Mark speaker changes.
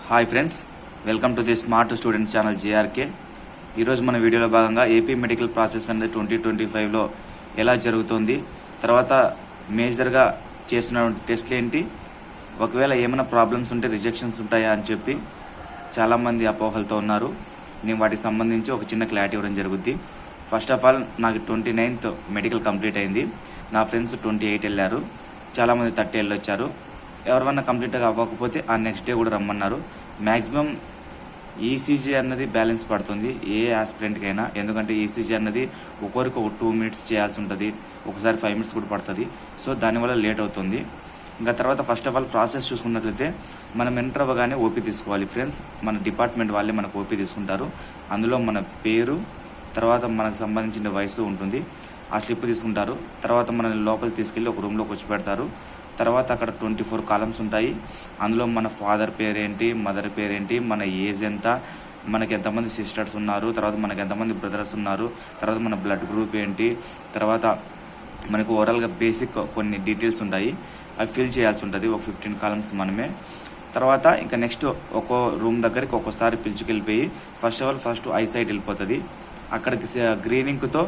Speaker 1: Hi friends, welcome to the smart student channel JRK. ఈరోజు మన వీడియోలో భాగంగా ఏపీ మెడికల్ ప్రాసెస్ అనేది 2025లో ఎలా జరుగుతుంది, తర్వాత మేజర్గా చేస్తున్న టెస్ట్లు ఏంటి, ఒకవేళ ఏమైనా ప్రాబ్లమ్స్ ఉంటే రిజెక్షన్స్ ఉంటాయా అని చెప్పి చాలామంది అపోహలతో ఉన్నారు. నేను వాటికి సంబంధించి ఒక చిన్న క్లారిటీ ఇవ్వడం జరుగుద్ది. ఫస్ట్ ఆఫ్ ఆల్, నాకు 29th మెడికల్ కంప్లీట్ అయింది. నా ఫ్రెండ్స్ 28 వెళ్ళారు, చాలామంది 30 వెళ్ళొచ్చారు. ఎవరివన్నా కంప్లీట్గా అవ్వకపోతే ఆ నెక్స్ట్ డే కూడా రమ్మన్నారు. మ్యాక్సిమం ఈసీజీ అన్నది బ్యాలెన్స్ పడుతుంది ఏ ఆస్పిరెంట్కి అయినా, ఎందుకంటే ఈసీజీ అన్నది ఒకరికి ఒక 2 minutes చేయాల్సి ఉంటుంది, ఒకసారి 5 minutes కూడా పడుతుంది. సో దానివల్ల లేట్ అవుతుంది. ఇంకా తర్వాత ఫస్ట్ ఆఫ్ ఆల్ ప్రాసెస్ చూసుకున్నట్లయితే మనం ఎంటర్ అవ్వగానే ఓపీ తీసుకోవాలి ఫ్రెండ్స్. మన డిపార్ట్మెంట్ వాళ్ళే మనకు ఓపీ తీసుకుంటారు. అందులో మన పేరు, తర్వాత మనకు సంబంధించిన వయసు ఉంటుంది, ఆ స్లిప్ తీసుకుంటారు. తర్వాత మనల్ని లోపలికి తీసుకెళ్లి ఒక రూమ్లోకి వచ్చి పెడతారు. తర్వాత అక్కడ 24 కాలమ్స్ ఉంటాయి. అందులో మన ఫాదర్ పేరేంటి, మదర్ పేరేంటి, మన ఏజ్ ఎంత, మనకి ఎంతమంది సిస్టర్స్ ఉన్నారు, తర్వాత మనకి ఎంతమంది బ్రదర్స్ ఉన్నారు, తర్వాత మన బ్లడ్ గ్రూప్ ఏంటి, తర్వాత మనకు ఓవరాల్గా బేసిక్ కొన్ని డీటెయిల్స్ ఉంటాయి, అవి ఫిల్ చేయాల్సి ఉంటుంది. ఒక 15 కాలమ్స్ మనమే. తర్వాత ఇంకా నెక్స్ట్ ఒక్కో రూమ్ దగ్గరికి ఒక్కోసారి పిలుచుకెళ్ళిపోయి ఫస్ట్ ఐ సైట్ వెళ్ళిపోతుంది. అక్కడికి గ్రీనింగ్తో